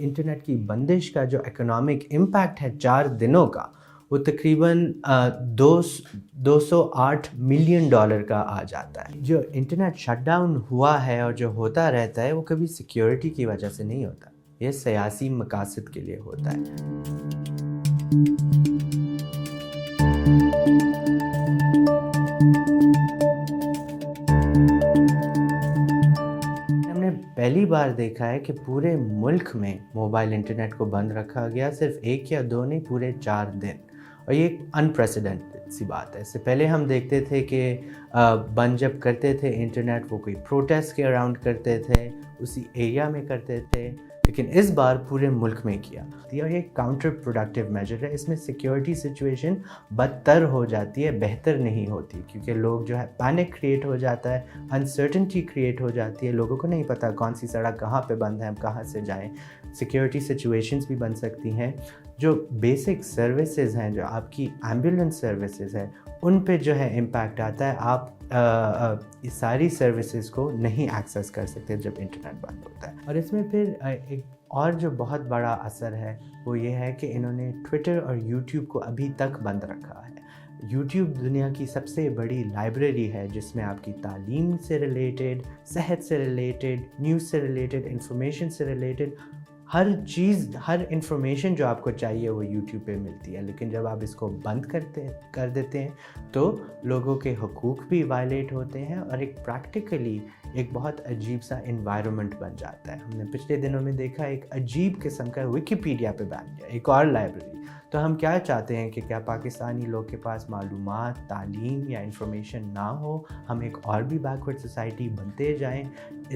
Internet की बंदिश का जो इकोनॉमिक इम्पैक्ट है 4 दिनों का, वो तकरीबन 208 मिलियन डॉलर का आ जाता है। जो इंटरनेट शटडाउन हुआ है और जो होता रहता है वो कभी सिक्योरिटी की वजह से नहीं होता, ये सियासी मकासद के लिए होता है। हमने पहली बार देखा है कि पूरे मुल्क में मोबाइल इंटरनेट को बंद रखा गया, सिर्फ 1 या 2 नहीं, पूरे 4 दिन, और ये अनप्रेसिडेंटेड सी बात है। इससे पहले हम देखते थे कि बंद जब करते थे इंटरनेट, वो कोई प्रोटेस्ट के अराउंड करते थे, उसी एरिया में करते थे, लेकिन इस बार पूरे मुल्क में किया। और ये काउंटर प्रोडक्टिव मेजर है। इसमें सिक्योरिटी सिचुएशन बदतर हो जाती है, बेहतर नहीं होती, क्योंकि लोग जो है पैनिक क्रिएट हो जाता है, अनसर्टेनिटी क्रिएट हो जाती है, लोगों को नहीं पता कौन सी सड़क कहाँ पे बंद है, हम कहाँ से जाएं। सिक्योरिटी सिचुएशंस भी बन सकती हैं। जो बेसिक सर्विसेज हैं, जो आपकी एम्बुलेंस सर्विसेज है, उन पे जो है इम्पैक्ट आता है। आप इस सारी सर्विसेज को नहीं एक्सेस कर सकते जब इंटरनेट बंद होता है। और इसमें फिर एक और जो बहुत बड़ा असर है वो ये है कि इन्होंने ट्विटर और यूट्यूब को अभी तक बंद रखा है। यूट्यूब दुनिया की सबसे बड़ी लाइब्रेरी है, जिसमें आपकी तालीम से रिलेटेड, सेहत से रिलेटेड, न्यूज़ से रिलेटेड, इंफॉर्मेशन से रिलेटेड हर चीज़, हर इंफॉर्मेशन जो आपको चाहिए वो यूट्यूब पे मिलती है। लेकिन जब आप इसको बंद कर देते हैं तो लोगों के हुकूक भी वायलेट होते हैं और एक प्रैक्टिकली एक बहुत अजीब सा इन्वायरमेंट बन जाता है। हमने पिछले दिनों में देखा एक अजीब किस्म का विकिपीडिया पे बैन किया, एक और लाइब्रेरी। तो हम क्या चाहते हैं कि क्या पाकिस्तानी लोग के पास मालूमात, तालीम या इंफॉर्मेशन ना हो, हम एक और भी बैकवर्ड सोसाइटी बनते जाएं।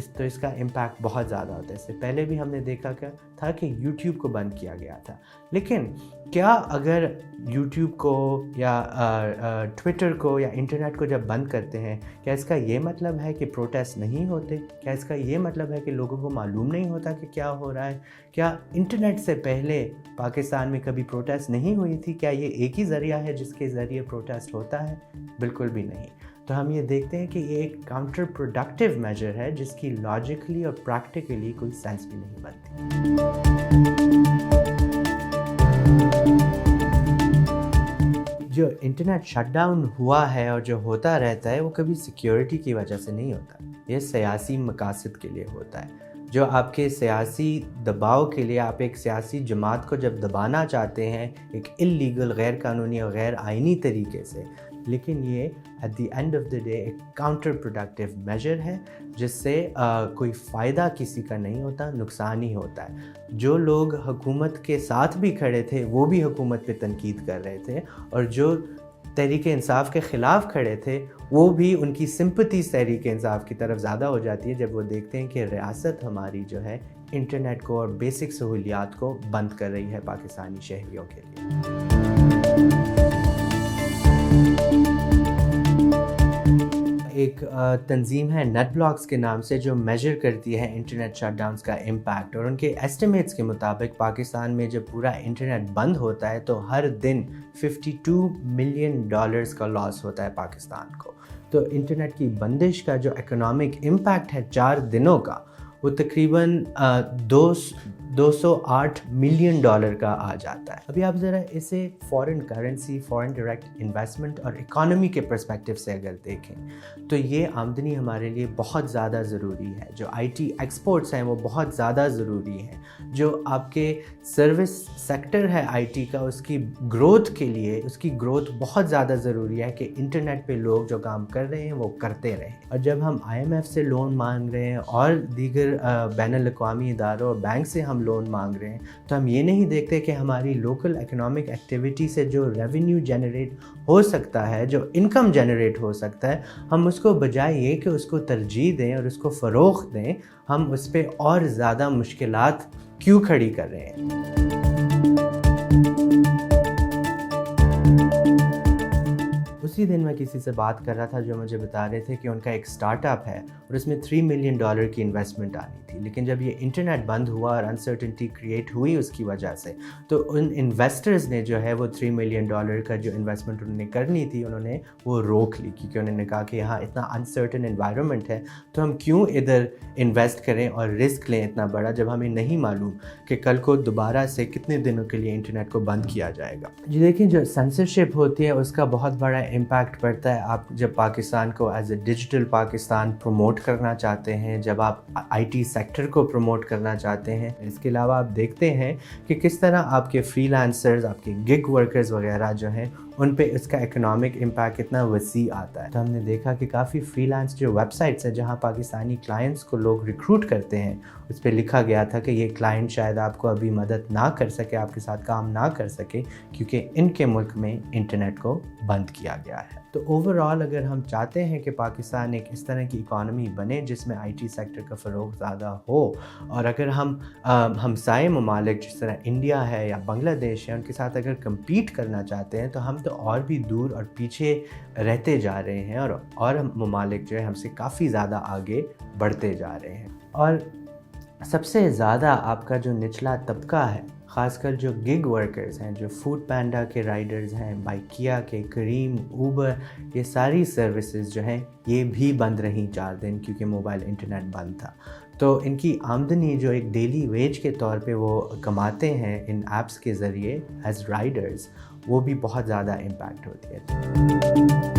तो इसका इम्पैक्ट बहुत ज़्यादा होता है। इससे पहले भी हमने देखा क्या था कि यूट्यूब को बंद किया गया था, लेकिन क्या अगर यूट्यूब को या ट्विटर को या इंटरनेट को जब बंद करते हैं, क्या इसका ये मतलब है कि प्रोटेस्ट नहीं होते? क्या इसका ये मतलब है कि लोगों को मालूम नहीं होता कि क्या हो रहा है? क्या इंटरनेट से पहले पाकिस्तान में कभी प्रोटेस्ट नहीं हुई थी? क्या ये एक ही ज़रिया है जिसके ज़रिए प्रोटेस्ट होता है? बिल्कुल भी नहीं। तो हम ये देखते हैं कि ये एक काउंटर प्रोडक्टिव मेजर है जिसकी लॉजिकली और प्रैक्टिकली कोई सेंस भी नहीं बनती। जो इंटरनेट शटडाउन हुआ है और जो होता रहता है वो कभी सिक्योरिटी की वजह से नहीं होता, ये सियासी मकासद के लिए होता है। जो आपके सियासी दबाव के लिए, आप एक सियासी जमात को जब दबाना चाहते हैं एक इल्लीगल, गैर कानूनी और गैर आइनी तरीके से, लेकिन ये at the end of the day एक काउंटर प्रोडक्टिव मेजर है जिससे कोई फ़ायदा किसी का नहीं होता, नुकसान ही होता है। जो लोग हुकूमत के साथ भी खड़े थे वो भी हुकूमत पे तनकीद कर रहे थे, और जो तहरीक इंसाफ के ख़िलाफ़ खड़े थे वो भी, उनकी सिंपैथी तहरीक इंसाफ की तरफ ज़्यादा हो जाती है जब वो देखते हैं कि रियासत हमारी जो है इंटरनेट को और बेसिक सहूलियात को बंद कर रही है पाकिस्तानी शहरियों के लिए। एक तंजीम है नेटब्लॉक्स के नाम से जो मेजर करती है इंटरनेट शटडाउन्स का इम्पैक्ट, और उनके एस्टिमेट्स के मुताबिक पाकिस्तान में जब पूरा इंटरनेट बंद होता है तो हर दिन 52 मिलियन डॉलर्स का लॉस होता है पाकिस्तान को। तो इंटरनेट की बंदिश का जो इकोनॉमिक इम्पैक्ट है 4 दिनों का, वो तकरीबन 208 मिलियन डॉलर का आ जाता है। अभी आप ज़रा इसे foreign currency, foreign direct investment और इकोनॉमी के पर्सपेक्टिव से अगर देखें तो ये आमदनी हमारे लिए बहुत ज़्यादा ज़रूरी है। जो आईटी एक्सपोर्ट्स हैं वो बहुत ज़्यादा ज़रूरी हैं। जो आपके सर्विस सेक्टर है आईटी का, उसकी ग्रोथ के लिए, उसकी ग्रोथ बहुत ज़्यादा ज़रूरी है कि इंटरनेट पे लोग जो काम कर रहे हैं वो करते रहें। और जब हम IMF से लोन मांग रहे हैं और दीगर बैनुल-अक़वामी इदारों और बैंक से हम लोन मांग रहे हैं, तो हम ये नहीं देखते कि हमारी लोकल इकोनॉमिक एक्टिविटी से जो रेवेन्यू जनरेट हो सकता है, जो इनकम जनरेट हो सकता है, हम उसको बजाय ये कि उसको तरजीह दें और उसको फ़रोग़ दें, हम उस पर और ज़्यादा मुश्किलात क्यों खड़ी कर रहे उसी दिन मैं किसी से बात कर रहा था जो मुझे बता रहे थे कि उनका एक स्टार्टअप है और उसमें $3 मिलियन की इन्वेस्टमेंट आनी थी, लेकिन जब ये इंटरनेट बंद हुआ और अनसर्टेनिटी क्रिएट हुई उसकी वजह से, तो उन इन्वेस्टर्स ने जो है वो $3 मिलियन का जो इन्वेस्टमेंट उन्होंने करनी थी उन्होंने वो रोक ली, क्योंकि उन्होंने कहा कि यहाँ इतना अनसर्टेन एनवायरनमेंट है तो हम क्यों इधर इन्वेस्ट करें और रिस्क लें इतना बड़ा जब हमें नहीं मालूम कि कल को दोबारा से कितने दिनों के लिए इंटरनेट को बंद किया जाएगा। जी देखिए, जो सेंसरशिप होती है उसका बहुत बड़ा इम्पैक्ट पड़ता है। आप जब पाकिस्तान को as a digital Pakistan promote करना चाहते हैं, जब आप आईटी सेक्टर को प्रमोट करना चाहते हैं, इसके अलावा आप देखते हैं कि किस तरह आपके फ्रीलांसर्स, आपके गिग वर्कर्स वगैरह जो हैं उन पे इसका इकोनॉमिक इम्पैक्ट कितना वसी आता है। तो हमने देखा कि काफ़ी फ्रीलांस जो वेबसाइट्स हैं जहाँ पाकिस्तानी क्लाइंट्स को लोग रिक्रूट करते हैं, उस पर लिखा गया था कि ये क्लाइंट शायद आपको अभी मदद ना कर सके, आपके साथ काम ना कर सके, क्योंकि इनके मुल्क में इंटरनेट को बंद किया गया है। तो ओवरऑल अगर हम चाहते हैं कि पाकिस्तान एक इस तरह की इकॉनमी बने जिसमें आईटी सेक्टर का फ़रोग ज़्यादा हो, और अगर हम हमसाए ममालिक जिस तरह इंडिया है या बांग्लादेश है उनके साथ अगर कम्पीट करना चाहते हैं, तो हम तो और भी दूर और पीछे रहते जा रहे हैं और ममालिक जो है हमसे काफ़ी ज़्यादा आगे बढ़ते जा रहे हैं। और सबसे ज़्यादा आपका जो निचला तबका है, ख़ासकर जो गिग वर्कर्स हैं, जो फूड पैंडा के राइडर्स हैं, बाइकिया के, करीम, ऊबर, ये सारी सर्विसेज जो हैं ये भी बंद रहीं 4 दिन क्योंकि मोबाइल इंटरनेट बंद था। तो इनकी आमदनी जो एक डेली वेज के तौर पे वो कमाते हैं इन ऐप्स के ज़रिए एज राइडर्स, वो भी बहुत ज़्यादा इम्पैक्ट होती है।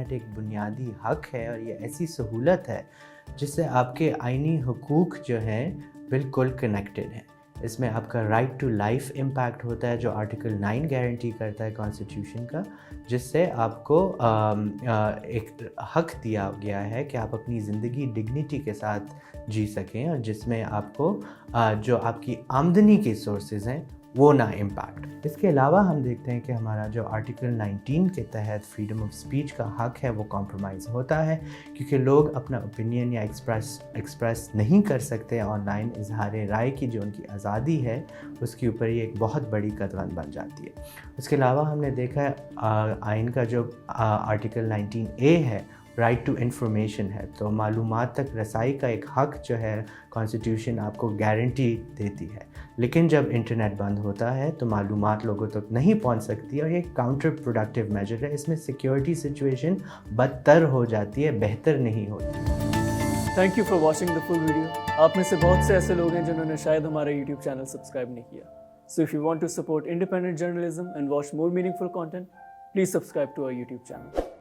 एक बुनियादी हक है और ये ऐसी सहूलत है जिससे आपके आईनी हुकूक जो हैं बिल्कुल कनेक्टेड हैं। इसमें आपका राइट टू लाइफ इम्पैक्ट होता है जो आर्टिकल 9 गारंटी करता है कॉन्स्टिट्यूशन का, जिससे आपको एक हक दिया गया है कि आप अपनी ज़िंदगी डिग्निटी के साथ जी सकें, और जिसमें आपको जो आपकी आमदनी के सोर्सेज हैं वो ना इम्पैक्ट। इसके अलावा हम देखते हैं कि हमारा जो आर्टिकल 19 के तहत फ्रीडम ऑफ स्पीच का हक है वो कॉम्प्रोमाइज़ होता है, क्योंकि लोग अपना ओपिनियन या एक्सप्रेस नहीं कर सकते ऑनलाइन। इजहार राय की जो उनकी आज़ादी है उसके ऊपर ये एक बहुत बड़ी कदगन बन जाती है। उसके अलावा हमने देखा है आइन का जो आर्टिकल 19A है, राइट टू इन्फॉर्मेशन है, तो मालूमात तक रसाई का एक हक जो है कॉन्स्टिट्यूशन आपको गारंटी देती है। लेकिन जब इंटरनेट बंद होता है तो मालूमात लोगों तक नहीं पहुंच सकती, और ये काउंटर प्रोडक्टिव मेजर है। इसमें सिक्योरिटी सिचुएशन बदतर हो जाती है, बेहतर नहीं होती। Thank you for watching the full video. आप में से बहुत से ऐसे लोग हैं जिन्होंने शायद हमारा यूट्यूब चैनल सब्सक्राइब नहीं किया। So if you want to support independent journalism and watch more meaningful content, please subscribe to our YouTube channel.